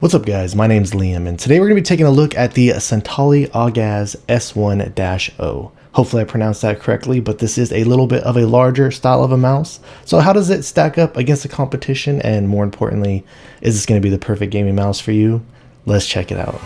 What's up guys, my name's Liam and today we're going to be taking a look at the Santali Aagaz S1-O. Hopefully I pronounced that correctly, but this is a little bit of a larger style of a mouse. So how does it stack up against the competition, and more importantly, is this going to be the perfect gaming mouse for you? Let's check it out.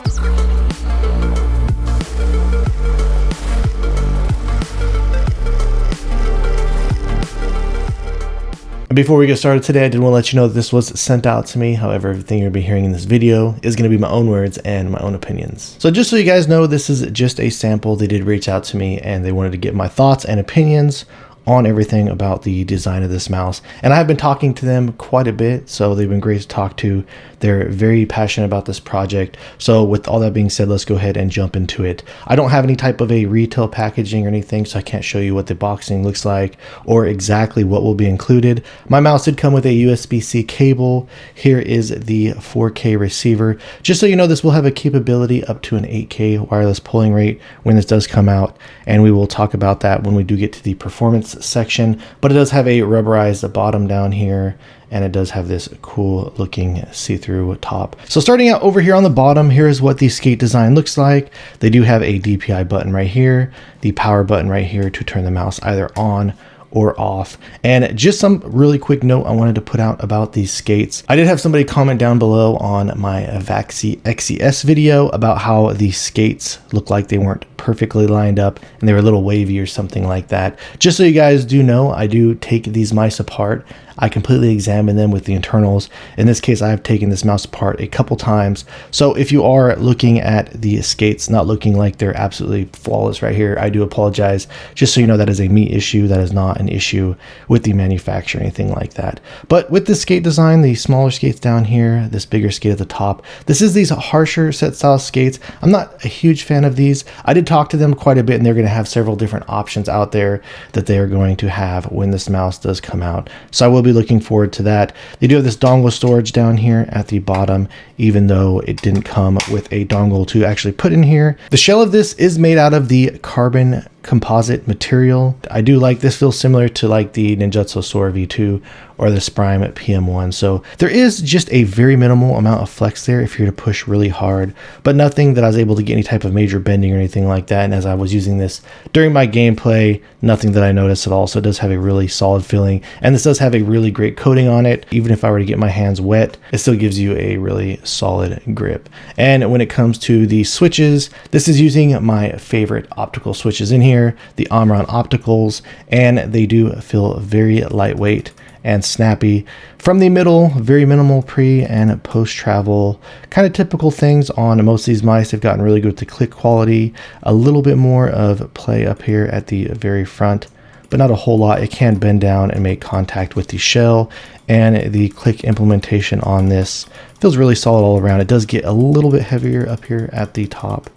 Before we get started today, I did want to let you know that this was sent out to me. However, everything you'll be hearing in this video is going to be my own words and my own opinions. So just so you guys know, this is just a sample. They did reach out to me and they wanted to get my thoughts and opinions on everything about the design of this mouse. And I have been talking to them quite a bit, so they've been great to talk to. They're very passionate about this project. So with all that being said, let's go ahead and jump into it. I don't have any type of a retail packaging or anything, so I can't show you what the boxing looks like or exactly what will be included. My mouse did come with a USB-C cable. Here is the 4K receiver. Just so you know, this will have a capability up to an 8K wireless polling rate when this does come out, and we will talk about that when we do get to the performance section. But it does have a rubberized bottom down here, and it does have this cool looking see-through top. So starting out over here on the bottom, here is what the skate design looks like. They do have a DPI button right here, the power button right here to turn the mouse either on or off. And just some really quick note I wanted to put out about these skates. I did have somebody comment down below on my Vaxi XES video about how the skates look like they weren't perfectly lined up and they were a little wavy or something like that. Just so you guys do know, I do take these mice apart. I completely examine them with the internals. In this case, I have taken this mouse apart a couple times. So if you are looking at the skates not looking like they're absolutely flawless right here, I do apologize. Just so you know, that is a me issue. That is not an issue with the manufacturer or anything like that. But with the skate design, the smaller skates down here, this bigger skate at the top, this is these harsher set style skates. I'm not a huge fan of these. I did talk to them quite a bit, and they're going to have several different options out there that they are going to have when this mouse does come out. So I will be looking forward to that. They do have this dongle storage down here at the bottom, even though it didn't come with a dongle to actually put in here. The shell of this is made out of the carbon composite material. I do like this, feels similar to like the Ninjutsu Sora V2 or the Sprime PM1. So there is just a very minimal amount of flex there if you're to push really hard, but nothing that I was able to get any type of major bending or anything like that. And as I was using this during my gameplay, nothing that I noticed at all. So it does have a really solid feeling, and this does have a really great coating on it. Even if I were to get my hands wet, it still gives you a really solid grip. And when it comes to the switches, this is using my favorite optical switches in here, the Omron Opticals, and they do feel very lightweight and snappy. From the middle, very minimal pre and post travel, kind of typical things on most of these mice. They've gotten really good with the click quality, a little bit more of play up here at the very front, but not a whole lot. It can bend down and make contact with the shell, and the click implementation on this feels really solid all around. It does get a little bit heavier up here at the top,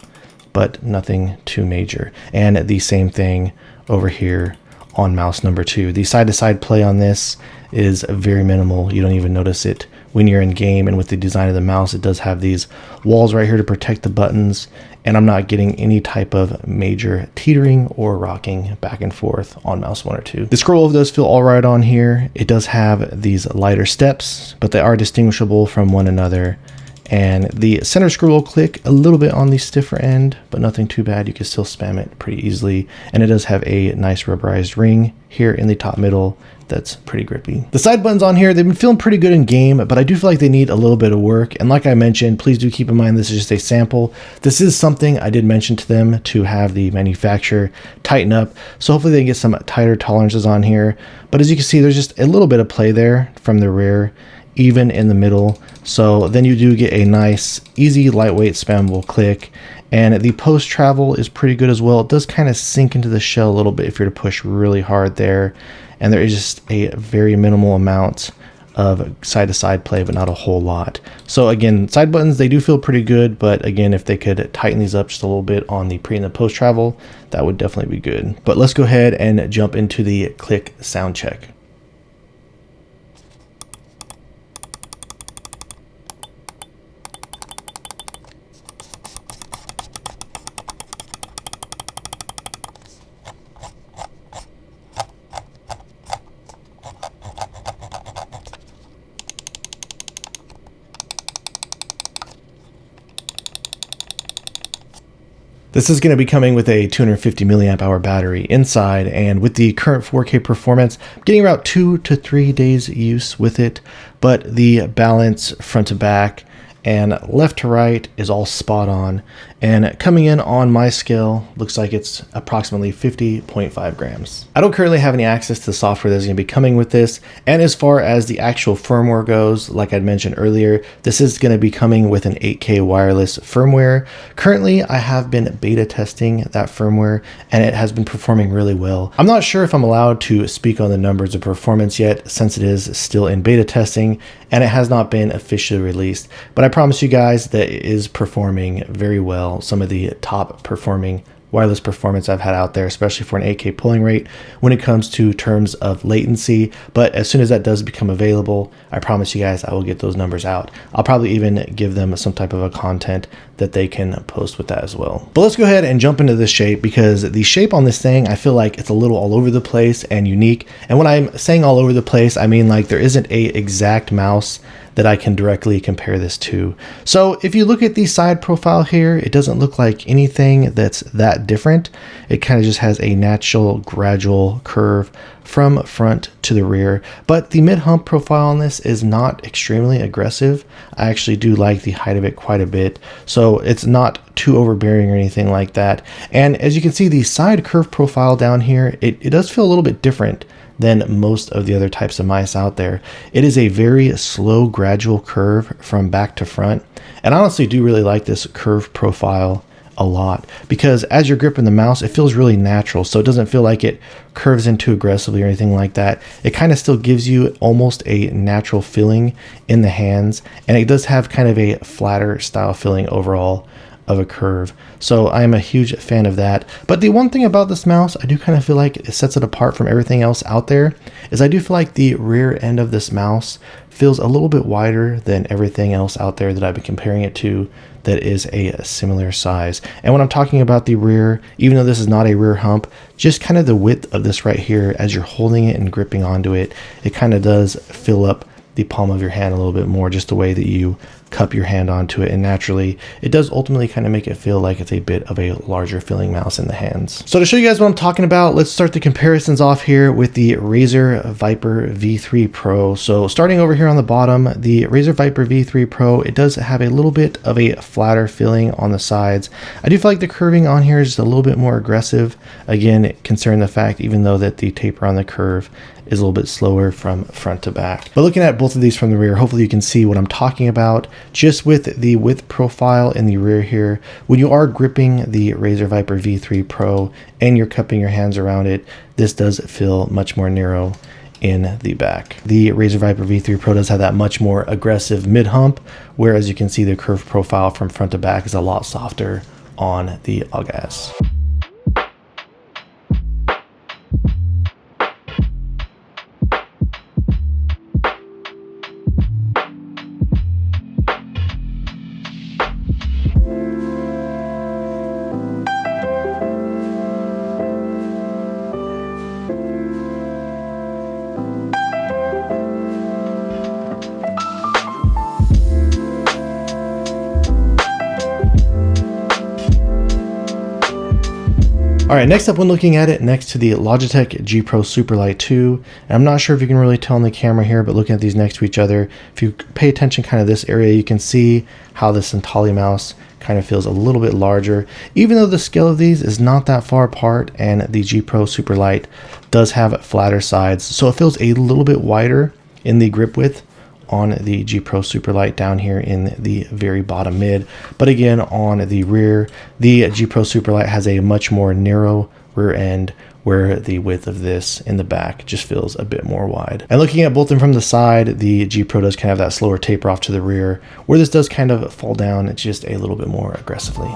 but nothing too major. And the same thing over here on mouse number 2. The side-to-side play on this is very minimal. You don't even notice it when you're in game. And with the design of the mouse, it does have these walls right here to protect the buttons, and I'm not getting any type of major teetering or rocking back and forth on mouse 1 or 2. The scroll does feel all right on here. It does have these lighter steps, but they are distinguishable from one another. And the center scroll will click a little bit on the stiffer end, but nothing too bad. You can still spam it pretty easily. And it does have a nice rubberized ring here in the top middle that's pretty grippy. The side buttons on here, they've been feeling pretty good in game, but I do feel like they need a little bit of work. And like I mentioned, please do keep in mind this is just a sample. This is something I did mention to them to have the manufacturer tighten up. So hopefully they can get some tighter tolerances on here. But as you can see, there's just a little bit of play there from the rear, even in the middle. So then you do get a nice, easy, lightweight, spammable click. And the post travel is pretty good as well. It does kind of sink into the shell a little bit if you're to push really hard there. And there is just a very minimal amount of side-to-side play, but not a whole lot. So again, side buttons, they do feel pretty good, but again, if they could tighten these up just a little bit on the pre and the post travel, that would definitely be good. But let's go ahead and jump into the click sound check. This is going to be coming with a 250 milliamp hour battery inside, and with the current 4K performance, I'm getting about 2 to 3 days use with it, but the balance front to back and left to right is all spot on, and coming in on my scale looks like it's approximately 50.5 grams. I don't currently have any access to the software that's going to be coming with this, and as far as the actual firmware goes, like I'd mentioned earlier, this is going to be coming with an 8K wireless firmware. Currently I have been beta testing that firmware and it has been performing really well. I'm not sure if I'm allowed to speak on the numbers of performance yet, since it is still in beta testing and it has not been officially released, but I promise you guys that it is performing very well. Some of the top performing wireless performance I've had out there, especially for an 8K polling rate when it comes to terms of latency. But as soon as that does become available, I promise you guys I will get those numbers out. I'll probably even give them some type of a content that they can post with that as well. But let's go ahead and jump into this shape, because the shape on this thing, I feel like it's a little all over the place and unique. And when I'm saying all over the place, I mean like there isn't a exact mouse that I can directly compare this to. So if you look at the side profile here, it doesn't look like anything that's that different. It kind of just has a natural gradual curve from front to the rear, but the mid hump profile on this is not extremely aggressive. I actually do like the height of it quite a bit, so it's not too overbearing or anything like that. And as you can see, the side curve profile down here, it does feel a little bit different than most of the other types of mice out there. It is a very slow, gradual curve from back to front. And I honestly do really like this curve profile a lot, because as you're gripping the mouse, it feels really natural. So it doesn't feel like it curves in too aggressively or anything like that. It kind of still gives you almost a natural feeling in the hands. And it does have kind of a flatter style feeling overall of a curve. So I'm a huge fan of that. But the one thing about this mouse, I do kind of feel like it sets it apart from everything else out there, is I do feel like the rear end of this mouse feels a little bit wider than everything else out there that I've been comparing it to that is a similar size. And when I'm talking about the rear, even though this is not a rear hump, just kind of the width of this right here, as you're holding it and gripping onto it, it kind of does fill up the palm of your hand a little bit more, just the way that you cup your hand onto it, and naturally it does ultimately kind of make it feel like it's a bit of a larger feeling mouse in the hands. So to show you guys what I'm talking about, let's start the comparisons off here with the Razer Viper V3 Pro. So starting over here on the bottom, the Razer Viper V3 Pro, it does have a little bit of a flatter feeling on the sides. I do feel like the curving on here is just a little bit more aggressive, again considering the fact even though that the taper on the curve is a little bit slower from front to back. But looking at both of these from the rear, hopefully you can see what I'm talking about. Just with the width profile in the rear here, when you are gripping the Razer Viper V3 Pro and you're cupping your hands around it, this does feel much more narrow in the back. The Razer Viper V3 Pro does have that much more aggressive mid hump, whereas you can see the curve profile from front to back is a lot softer on the Aagaz. All right, next up when looking at it, next to the Logitech G Pro Superlight 2, and I'm not sure if you can really tell on the camera here, but looking at these next to each other, if you pay attention kind of this area, you can see how the Santali mouse kind of feels a little bit larger, even though the scale of these is not that far apart, and the G Pro Superlight does have flatter sides, so it feels a little bit wider in the grip width on the G Pro Superlight down here in the very bottom mid. But again, on the rear, the G Pro Superlight has a much more narrow rear end, where the width of this in the back just feels a bit more wide. And looking at both of them from the side, the G Pro does kind of have that slower taper off to the rear, where this does kind of fall down just a little bit more aggressively.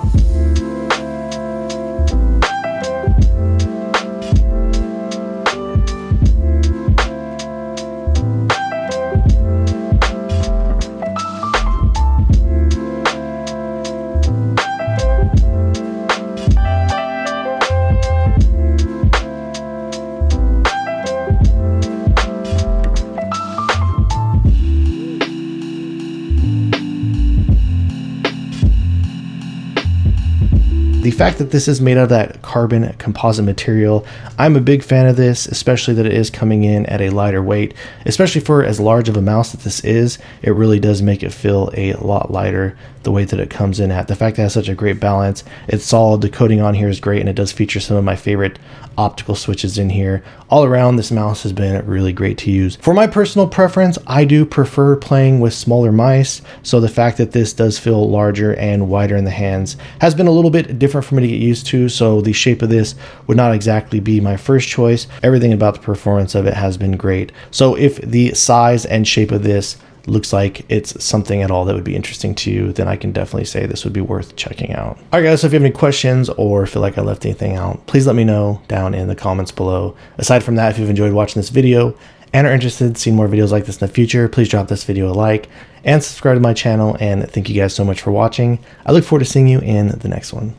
The fact that this is made out of that carbon composite material, I'm a big fan of this, especially that it is coming in at a lighter weight. Especially for as large of a mouse that this is, it really does make it feel a lot lighter the way that it comes in at. The fact that it has such a great balance, it's solid, the coating on here is great, and it does feature some of my favorite optical switches in here. All around, this mouse has been really great to use. For my personal preference, I do prefer playing with smaller mice, so the fact that this does feel larger and wider in the hands has been a little bit different for me to get used to, so the shape of this would not exactly be my first choice. Everything about the performance of it has been great. So if the size and shape of this looks like it's something at all that would be interesting to you, then I can definitely say this would be worth checking out. All right guys, so if you have any questions or feel like I left anything out, please let me know down in the comments below. Aside from that, if you've enjoyed watching this video and are interested in seeing more videos like this in the future, please drop this video a like and subscribe to my channel, and thank you guys so much for watching. I look forward to seeing you in the next one.